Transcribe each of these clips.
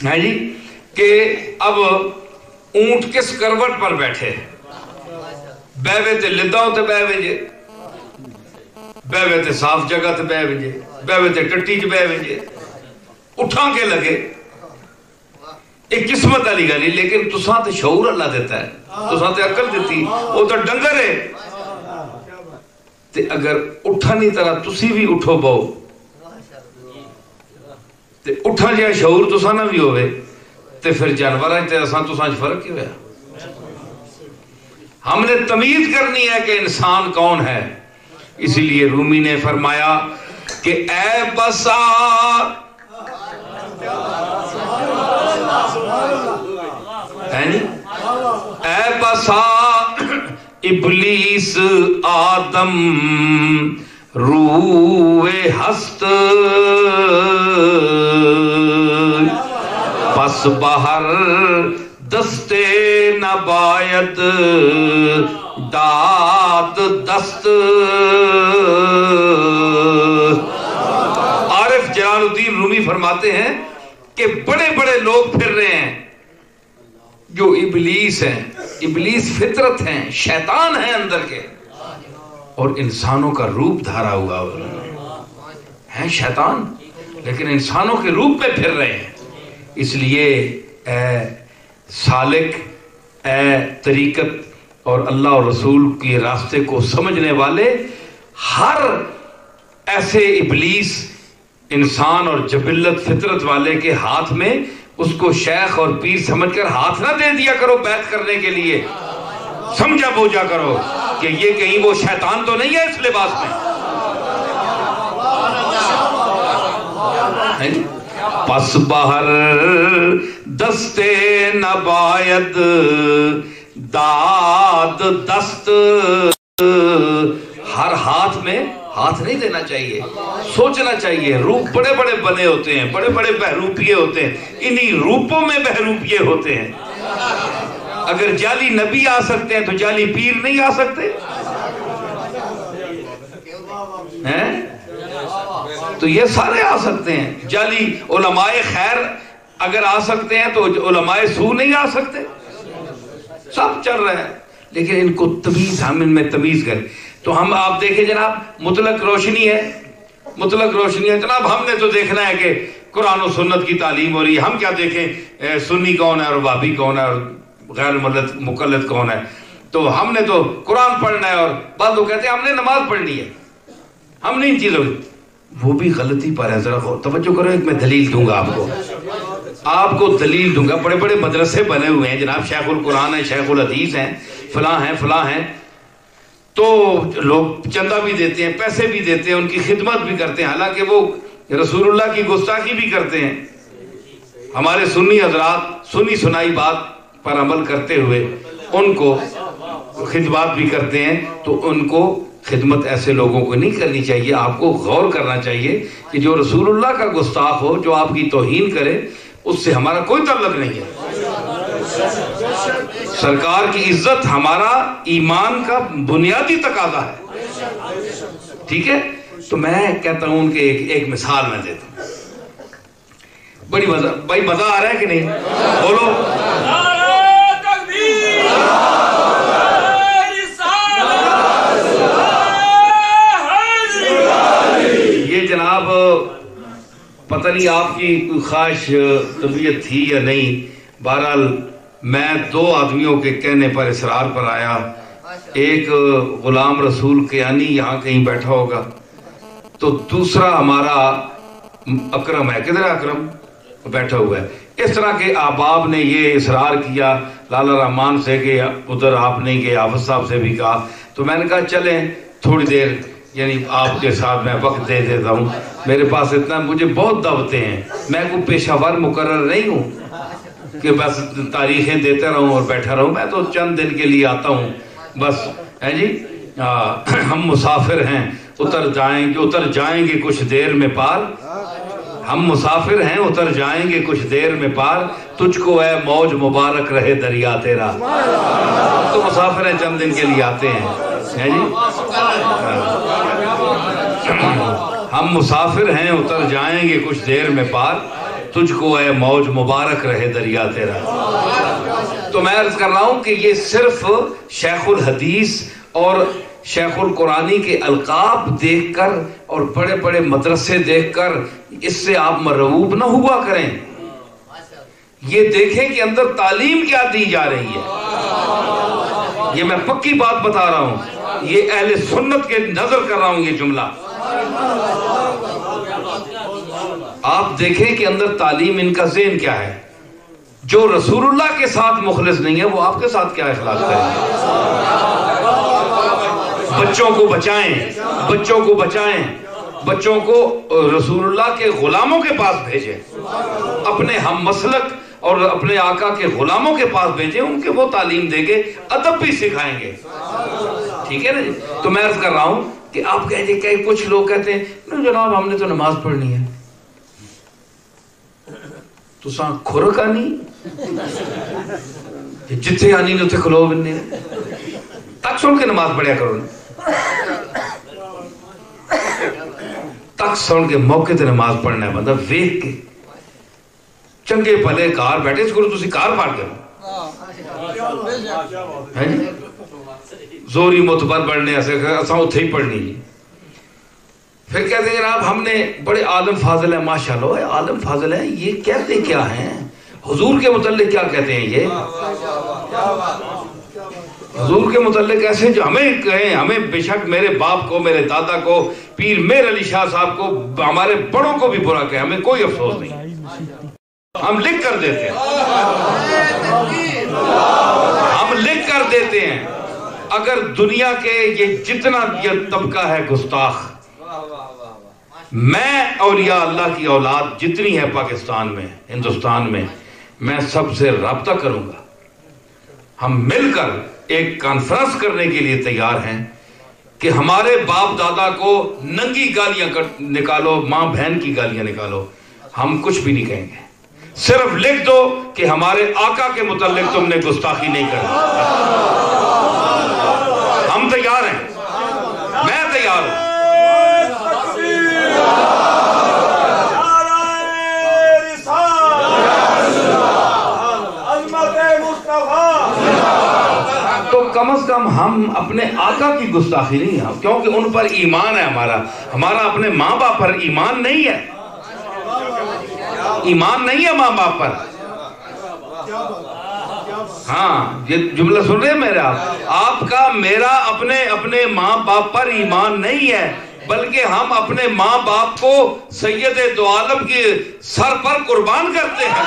ہے جی کہ اب اونٹ کس کروٹ پر بیٹھے، بیوے تے لداؤ تے بیوے جے، بیوے تے صاف جگہ تے بیوے جے، بیوے تے ٹٹی چ بیوے جے، اٹھاں کے لگے ایک قسمت والی گل، لیکن تساں تے شعور اللہ دیتا ہے، تساں تے عقل دیتی، وہ تو ڈنگر ہے تے اگر اٹھانی طرح تسی بھی اٹھو بہو تے اٹھا جائے شعور تساں نہ بھی ہوئے تے پھر جانور تے اساں تساں فرق کیوں ہے؟ ہم نے تمیز کرنی ہے کہ انسان کون ہے۔ اسی لیے رومی نے فرمایا کہ اے بسا اے بسا ابلیس آدم روئے ہست، پس بہر دستے نبایت داد دست۔ عارف جلال الدین رومی فرماتے ہیں کہ بڑے بڑے لوگ پھر رہے ہیں جو ابلیس ہیں، ابلیس فطرت ہیں، شیطان ہیں اندر کے، اور انسانوں کا روپ دھارا ہوا ہیں شیطان، لیکن انسانوں کے روپ میں پھر رہے ہیں۔ اس لیے اے سالک، اے طریقت اور اللہ اور رسول کے راستے کو سمجھنے والے، ہر ایسے ابلیس انسان اور جبلت فطرت والے کے ہاتھ میں اس کو شیخ اور پیر سمجھ کر ہاتھ نہ دے دیا کرو بیعت کرنے کے لیے، سمجھا بوجھا کرو کہ یہ کہیں وہ شیطان تو نہیں ہے اس لباس میں۔ پس بہر دستے نباید داد دست، ہر ہاتھ میں ہاتھ نہیں دینا چاہیے، سوچنا چاہیے۔ روپ بڑے بڑے بنے ہوتے ہیں، بڑے بڑے بہروپیے ہوتے ہیں، انہی روپوں میں بہروپیے ہوتے ہیں۔ اگر جعلی نبی آ سکتے ہیں تو جعلی پیر نہیں آ سکتے ہیں؟ تو یہ سارے آ سکتے ہیں۔ جعلی علماء خیر اگر آ سکتے ہیں تو علماء سو نہیں آ سکتے، سب چل رہا ہے، لیکن ان کو تمیز، ہم ان میں تمیز کریں۔ تو ہم آپ دیکھیں جناب، مطلق روشنی ہے، مطلق روشنی ہے جناب، ہم نے تو دیکھنا ہے کہ قرآن و سنت کی تعلیم ہو رہی ہے، ہم کیا دیکھیں سنی کون ہے اور وہابی کون ہے اور غیر مقلد کون ہے؟ تو ہم نے تو قرآن پڑھنا ہے، اور بعض لوگ کہتے ہیں ہم نے نماز پڑھنی ہے، ہم نہیں ان چیزوں، وہ بھی غلطی پر ہے۔ ذرا توجہ کرو، ایک میں دلیل دوں گا آپ کو دلیل دوں گا۔ بڑے بڑے مدرسے بنے ہوئے ہیں جناب، شیخ القرآن ہیں، شیخ الحدیث ہیں، فلاں ہیں فلاں ہیں، تو لوگ چندہ بھی دیتے ہیں، پیسے بھی دیتے ہیں، ان کی خدمت بھی کرتے ہیں، حالانکہ وہ رسول اللہ کی گستاخی بھی کرتے ہیں۔ ہمارے سنی حضرات سنی سنائی بات پر عمل کرتے ہوئے ان کو خدمات بھی کرتے ہیں، تو ان کو خدمت ایسے لوگوں کو نہیں کرنی چاہیے۔ آپ کو غور کرنا چاہیے کہ جو رسول اللہ کا گستاخ ہو، جو آپ کی توہین کرے، اس سے ہمارا کوئی تعلق نہیں ہے۔ سرکار کی عزت ہمارا ایمان کا بنیادی تقاضا ہے، ٹھیک ہے؟ تو میں کہتا ہوں کہ ایک مثال میں دیتا ہوں، بڑی مزہ، بھائی مزہ آ رہا ہے کہ نہیں؟ بولو جناب، پتہ نہیں آپ کی کوئی خواہش طبیعت تھی یا نہیں، بہرحال میں دو آدمیوں کے کہنے پر اصرار پر آیا۔ ایک غلام رسول قیانی یہاں کہیں بیٹھا ہوگا، تو دوسرا ہمارا اکرم ہے، کدھر ہے اکرم؟ بیٹھا ہوا ہے۔ اس طرح کے احباب نے یہ اصرار کیا لالا رحمان سے کہ ادھر آپ نہیں گئے، حافظ صاحب سے بھی کہا، تو میں نے کہا چلیں تھوڑی دیر یعنی آپ کے ساتھ میں وقت دے دیتا ہوں، میرے پاس اتنا، مجھے بہت دعوتیں ہیں، میں کوئی پیشہ ور مقرر نہیں ہوں کہ بس تاریخیں دیتے رہوں اور بیٹھا رہوں، میں تو چند دن کے لیے آتا ہوں بس، ہے جی۔ ہم مسافر ہیں، اتر جائیں گے کچھ دیر میں پار، ہم مسافر ہیں اتر جائیں گے کچھ دیر میں پار، تجھ کو اے موج مبارک رہے دریا تیرا۔ تو مسافر ہیں، چند دن کے لیے آتے ہیں، ہے جی۔ ہم مسافر ہیں اتر جائیں گے کچھ دیر میں پار، تجھ کو اے موج مبارک رہے دریا تیرا. تو میں عرض کر رہا ہوں کہ یہ صرف شیخ الحدیث اور شیخ القرآنی کے القاب دیکھ کر اور بڑے بڑے مدرسے دیکھ کر اس سے آپ مرعوب نہ ہوا کریں. یہ دیکھیں کہ اندر تعلیم کیا دی جا رہی ہے. یہ میں پکی بات بتا رہا ہوں, یہ اہل سنت کے نظر کر رہا ہوں یہ جملہ. آپ دیکھیں کہ اندر تعلیم ان کا ذہن کیا ہے. جو رسول اللہ کے ساتھ مخلص نہیں ہے وہ آپ کے ساتھ کیا اخلاق کرے. بچوں کو بچائیں, بچوں کو بچائیں, بچوں کو رسول اللہ کے غلاموں کے پاس بھیجیں, اپنے ہم مسلک اور اپنے آقا کے غلاموں کے پاس بھیجیں, ان کے وہ تعلیم دیں گے, ادب بھی سکھائیں گے. ٹھیک ہے نا جی. تو میں عرض کر رہا ہوں کہ آپ کہتے کہ کچھ لوگ کہتے ہیں جناب ہم نے تو نماز پڑھنی ہے, تو ساں کھرک آنی جتھے آنی نے اتھے کھلو بننے تک سن کے نماز پڑھیا کرو نا, تک سن کے موقع تے نماز پڑھنا ہے بندہ ویکھ کے. چنگے پلے کار بیٹھے اس کو تسی کار پاڑ کرو زوری متبر پڑھنے ایسے اساں اتھے ہی پڑھنی جی. پھر کہتے ہیں جناب ہم نے بڑے عالم فاضل ہیں, ماشاءاللہ عالم فاضل ہیں, یہ کہتے کیا ہیں حضور کے متعلق کیا کہتے ہیں. یہ حضور کے متعلق ایسے جو ہمیں کہیں, ہمیں بے شک میرے باپ کو, میرے دادا کو, پیر میر علی شاہ صاحب کو, ہمارے بڑوں کو بھی برا کہیں, ہمیں کوئی افسوس نہیں, ہم لکھ کر دیتے ہیں, ہم لکھ کر دیتے ہیں. اگر دنیا کے یہ جتنا یہ طبقہ ہے گستاخ, میں اولیاء اللہ کی اولاد جتنی ہے پاکستان میں, ہندوستان میں سب سے رابطہ کروں گا. ہم مل کر ایک کانفرنس کرنے کے لیے تیار ہیں کہ ہمارے باپ دادا کو ننگی گالیاں نکالو, ماں بہن کی گالیاں نکالو, ہم کچھ بھی نہیں کہیں گے. صرف لکھ دو کہ ہمارے آقا کے متعلق تم نے گستاخی نہیں کرنی. ہم تیار ہیں, میں تیار ہوں. تو کم از کم ہم اپنے آقا کی گستاخی نہیں ہیں, کیونکہ ان پر ایمان ہے ہمارا اپنے ماں باپ پر ایمان نہیں ہے, ایمان نہیں ہے ماں باپ پر. ہاں یہ جملہ سن رہے ہیں میرا, آپ کا میرا اپنے ماں باپ پر ایمان نہیں ہے, بلکہ ہم اپنے ماں باپ کو سید دو عالم کے سر پر قربان کرتے ہیں.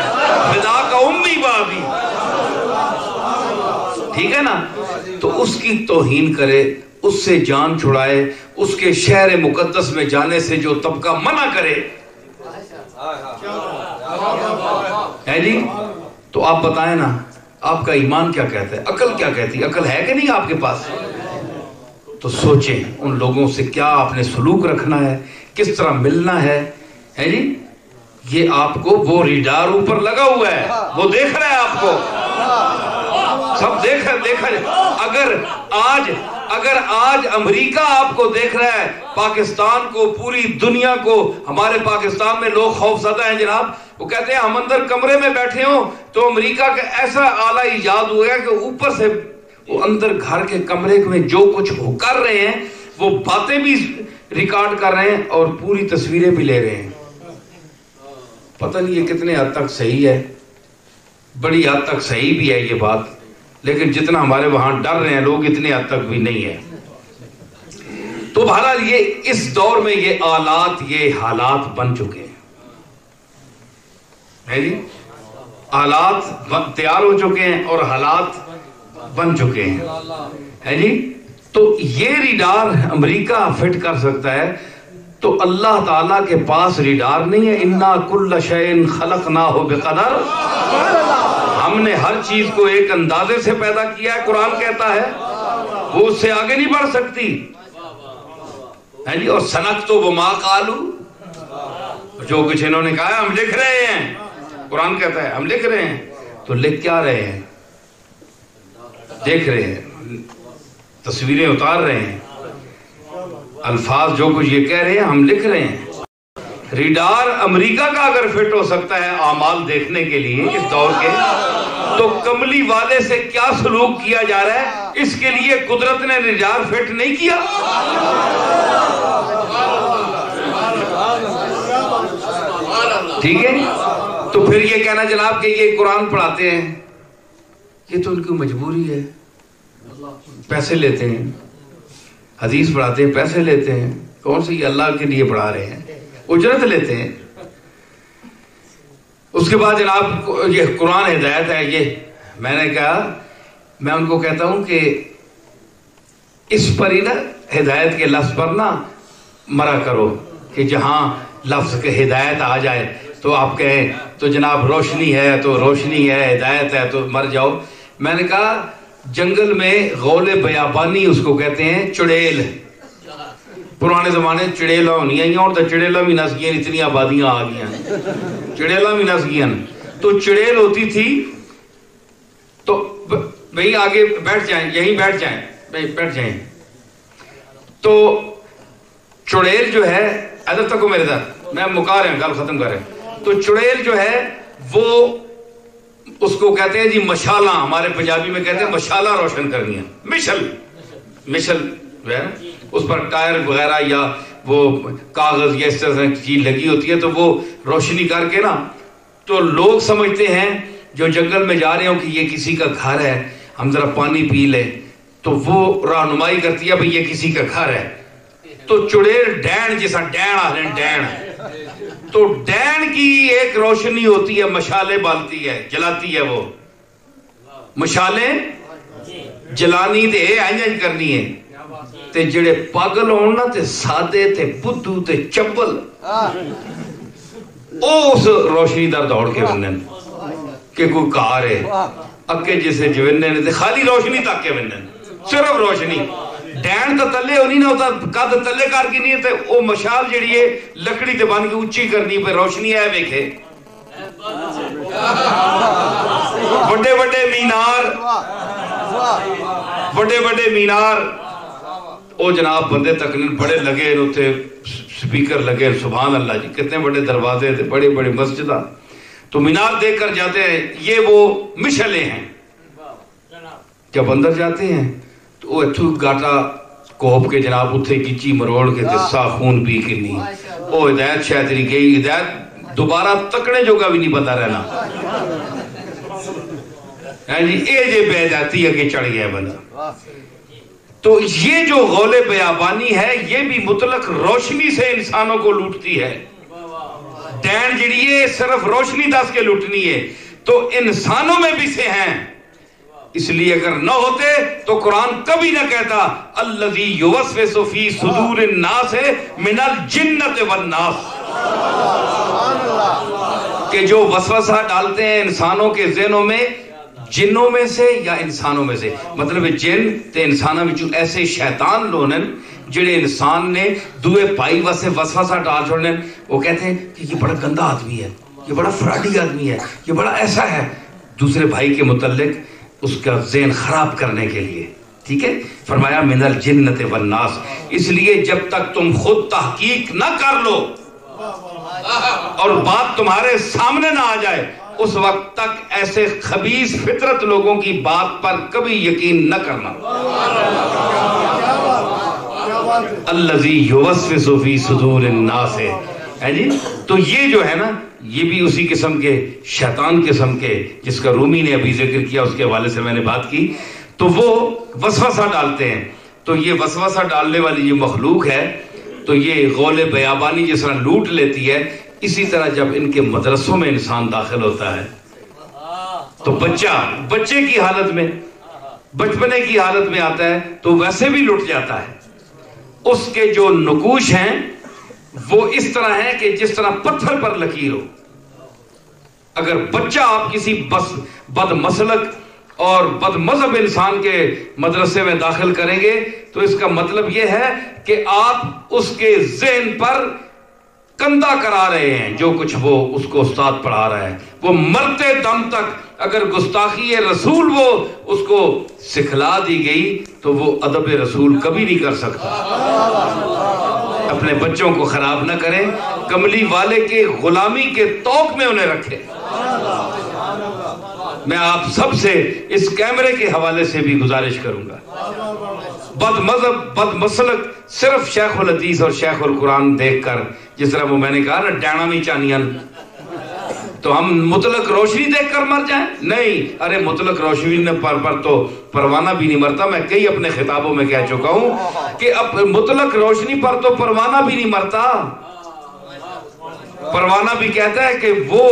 فدا کا امی بابی, ٹھیک ہے نا. تو اس کی توہین کرے, اس سے جان چھڑائے, اس کے شہر مقدس میں جانے سے جو طبقہ منع کرے ہے جی, تو آپ بتائیں نا آپ کا ایمان کیا کہتا ہے, عقل کیا کہتی ہے, عقل ہے کہ نہیں آپ کے پاس. تو سوچیں ان لوگوں سے کیا آپ نے سلوک رکھنا ہے, کس طرح ملنا ہے جی. یہ آپ کو وہ ریڈار اوپر لگا ہوا ہے, وہ دیکھ رہا ہے آپ کو, سب دیکھ اگر آج امریکہ آپ کو دیکھ رہا ہے, پاکستان کو, پوری دنیا کو, ہمارے پاکستان میں لوگ خوف زدہ ہیں جناب. وہ کہتے ہیں ہم اندر کمرے میں بیٹھے ہوں تو امریکہ کا ایسا آلہ ایجاد ہو گیا کہ اوپر سے وہ اندر گھر کے کمرے میں جو کچھ وہ کر رہے ہیں وہ باتیں بھی ریکارڈ کر رہے ہیں اور پوری تصویریں بھی لے رہے ہیں. پتہ نہیں یہ کتنے حد تک صحیح ہے, بڑی حد تک صحیح بھی ہے یہ بات, لیکن جتنا ہمارے وہاں ڈر رہے ہیں لوگ اتنے حد تک بھی نہیں ہے. تو بہرحال یہ اس دور میں یہ آلات, یہ حالات بن چکے ہیں جی, آلات تیار ہو چکے ہیں اور حالات بن چکے ہیں جی. تو یہ ریڈار امریکہ فٹ کر سکتا ہے, تو اللہ تعالیٰ کے پاس ریڈار نہیں ہے. اِنَّا كُلَّ شَيْءٍ خَلَقْنَاهُ بِقَدَرٍ, ہم نے ہر چیز کو ایک اندازے سے پیدا کیا ہے. قرآن کہتا ہے وہ اس سے آگے نہیں بڑھ سکتی ہے جی. اور سَنَكْتُبُ مَا قَالُوا, جو کچھ انہوں نے کہا ہے ہم لکھ رہے ہیں. قرآن کہتا ہے ہم لکھ رہے ہیں, تو لکھ کیا رہے ہیں, دیکھ رہے ہیں, تصویریں اتار رہے ہیں, الفاظ جو کچھ یہ کہہ رہے ہیں ہم لکھ رہے ہیں ریڈار امریکہ کا اگر فٹ ہو سکتا ہے اعمال دیکھنے کے لیے اس دور کے، تو کملی والے سے کیا سلوک کیا جا رہا ہے اس کے لیے قدرت نے ریڈار فٹ نہیں کیا؟ ٹھیک ہے؟ تو پھر یہ کہنا جناب کہ یہ قرآن پڑھاتے ہیں، یہ تو ان کی مجبوری ہے، پیسے لیتے ہیں، حدیث پڑھاتے ہیں پیسے لیتے ہیں، کون سے یہ اللہ کے لیے پڑھا رہے ہیں، اجرت لیتے ہیں۔ اس کے بعد جناب یہ قرآن ہدایت ہے، یہ میں نے کہا، میں ان کو کہتا ہوں کہ اس پر ہی نا ہدایت کے لفظ پر نہ مرا کرو، کہ جہاں لفظ کے ہدایت آ جائے تو آپ کہیں تو جناب روشنی ہے تو روشنی ہے، ہدایت ہے تو مر جاؤ۔ میں نے کہا جنگل میں غول بیابانی اس کو کہتے ہیں، چڑیل، پرانے زمانے چڑیلا ہونی ہیں اور تو چڑیلا بھی نس گئیں، اتنی آبادیاں آ گئی ہیں، چڑیلا بھی نس گئیں، تو چڑیل ہوتی تھی تو بھئی آگے بیٹھ جائیں، یہیں بیٹھ جائیں، بیٹھ جائیں، تو چڑیل جو ہے، ادھر تک میرے ساتھ میں مکا رہے ہیں، گل ختم کر رہے ہیں، تو چڑیل جو ہے وہ اس کو کہتے ہیں جی مشالہ، ہمارے پنجابی میں کہتے ہیں مشالہ روشن کرنی ہے، مشل جو ہے اس پر ٹائر وغیرہ یا وہ کاغذ یا اس طرح کی چیز لگی ہوتی ہے، تو وہ روشنی کر کے نا، تو لوگ سمجھتے ہیں جو جنگل میں جا رہے ہوں کہ یہ کسی کا گھر ہے، ہم ذرا پانی پی لیں، تو وہ رہنمائی کرتی ہے بھئی یہ کسی کا گھر ہے، تو چڑیل ڈین جیسا ڈین آ رہے ہیں، ڈین، تو ڈین کی ایک روشنی ہوتی ہے، مشالے بالتی ہے، جلاتی ہے، وہ مشالے جلانی تے اینج کرنی ہے، تے جڑے پاگل ہونا تے سادے تے بدھو تے چبل اس روشنی در دوڑ کے ونن کہ کوئی کار ہے اکے جسے جونے نے تے خالی روشنی تک کے ونن، صرف روشنی، ڈین تا تلے ہونی نہ ہوتا، قد تلے کار کی نہیں ہے، تے او مشال جڑی ہے لکڑی تے بن کے اونچی کرنی پہ روشنی ہے، ویکھے بڑے بڑے مینار، بڑے بڑے مینار، او جناب بندے تقریر بڑے لگے، اتنے سپیکر لگے، سبحان اللہ جی، کتنے بڑے دروازے تھے، بڑے بڑے مسجدہ، تو مینار دیکھ کر جاتے ہیں، یہ وہ مشلے ہیں، جب اندر جاتے ہیں تو وہ اتھو گاٹا کوپ کے جناب اتھے کچی مروڑ کے تسا خون بھی کرنی، او ہدایت شاید تیری گئی، ہدایت دوبارہ تکڑے جو کا بھی نہیں پتا رہنا، جی اے جے بہ جاتی ہے کہ چڑھ گیا بنا۔ تو یہ جو غول بیابانی ہے یہ بھی مطلق روشنی سے انسانوں کو لوٹتی ہے، ڈین جڑی ہے صرف روشنی دس کے لوٹنی ہے، تو انسانوں میں بھی سے ہیں، اس لیے اگر نہ ہوتے تو قرآن کبھی نہ کہتا الذی یوسوس فی صدور الناس من الجنۃ والناس، کہ جو وسوسہ ڈالتے ہیں انسانوں کے ذہنوں میں، جنوں میں سے یا انسانوں میں سے، مطلب جن تے انسانوں میں ایسے شیطان لونن جڑے انسان نے دوئے پائی واسے وسوسہ ڈال چھوڑنے، وہ کہتے ہیں کہ یہ بڑا گندہ آدمی ہے، یہ بڑا فراڈی آدمی ہے، یہ بڑا ایسا ہے، دوسرے بھائی کے متعلق اس کا ذہن خراب کرنے کے لیے، ٹھیک ہے، فرمایا من الجنۃ والناس، اس لیے جب تک تم خود تحقیق نہ کر لو اور بات تمہارے سامنے نہ آ جائے، اس وقت تک ایسے خبیث فطرت لوگوں کی بات پر کبھی یقین نہ کرنا۔ الذی یوسوس فی صدور الناس ہے جی، تو یہ جو ہے نا یہ بھی اسی قسم کے شیطان قسم کے، جس کا رومی نے ابھی ذکر کیا، اس کے حوالے سے میں نے بات کی، تو وہ وسوسہ ڈالتے ہیں، تو یہ وسوسہ ڈالنے والی یہ مخلوق ہے، تو یہ غول بیابانی جس طرح لوٹ لیتی ہے، اسی طرح جب ان کے مدرسوں میں انسان داخل ہوتا ہے تو بچے کی حالت میں، بچپنے کی حالت میں آتا ہے تو ویسے بھی لٹ جاتا ہے، اس کے جو نقوش ہیں وہ اس طرح ہیں کہ جس طرح پتھر پر لکیر ہو۔ اگر بچہ آپ کسی بد مسلک اور بد مذہب انسان کے مدرسے میں داخل کریں گے تو اس کا مطلب یہ ہے کہ آپ اس کے ذہن پر کندہ کرا رہے ہیں، جو کچھ وہ اس کو استاد پڑھا رہا ہے، وہ مرتے دم تک اگر گستاخی رسول وہ اس کو سکھلا دی گئی تو وہ ادب رسول کبھی نہیں کر سکتا۔ اپنے بچوں کو خراب نہ کریں، کملی والے کے غلامی کے توق میں انہیں رکھے۔ میں آپ سب سے اس کیمرے کے حوالے سے بھی گزارش کروں گا، بد مذہب بد مسلک صرف شیخ الحدیث اور شیخ القرآن دیکھ کر، جس طرح وہ میں نے کہا نا ڈینامی چانیان، تو ہم مطلق روشنی دیکھ کر مر جائیں؟ نہیں، ارے مطلق روشنی پر تو پروانہ بھی نہیں مرتا۔ میں کئی اپنے خطابوں میں کہہ چکا ہوں کہ اب مطلق روشنی پر تو پروانہ بھی نہیں مرتا۔ پروانہ بھی کہتا ہے کہ وہ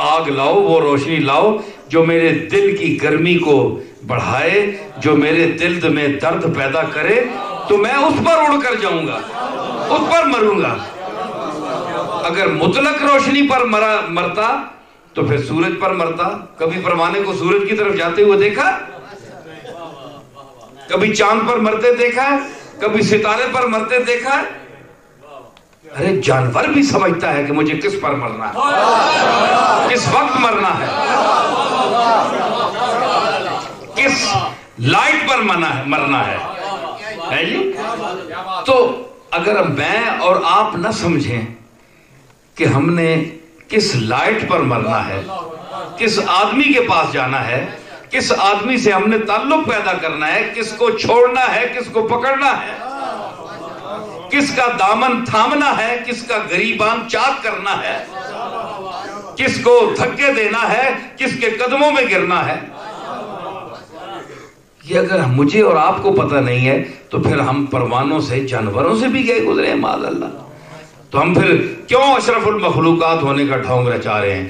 آگ لاؤ، وہ روشنی لاؤ جو میرے دل کی گرمی کو بڑھائے، جو میرے دل میں درد پیدا کرے، تو میں اس پر اڑ کر جاؤں گا، اس پر مروں گا۔ اگر مطلق روشنی پر مرتا تو پھر سورج پر مرتا۔ کبھی پروانے کو سورج کی طرف جاتے ہوئے دیکھا؟ کبھی چاند پر مرتے دیکھا ہے؟ کبھی ستارے پر مرتے دیکھا ہے؟ ارے جانور بھی سمجھتا ہے کہ مجھے کس پر مرنا ہے، کس وقت مرنا ہے، کس لائٹ پر مرنا ہے جی؟ تو اگر میں اور آپ نہ سمجھیں کہ ہم نے کس لائٹ پر مرنا ہے، کس آدمی کے پاس جانا ہے، کس آدمی سے ہم نے تعلق پیدا کرنا ہے، کس کو چھوڑنا ہے، کس کو پکڑنا ہے، کس کا دامن تھامنا ہے، کس کا گریبان چاک کرنا ہے، کس کو دھکے دینا ہے، کس کے قدموں میں گرنا ہے، یہ اگر مجھے اور آپ کو پتہ نہیں ہے تو پھر ہم پروانوں سے، جانوروں سے بھی گئے گزرے ہیں معاذ اللہ۔ تو ہم پھر کیوں اشرف المخلوقات ہونے کا ڈھونگ رچا رہے ہیں؟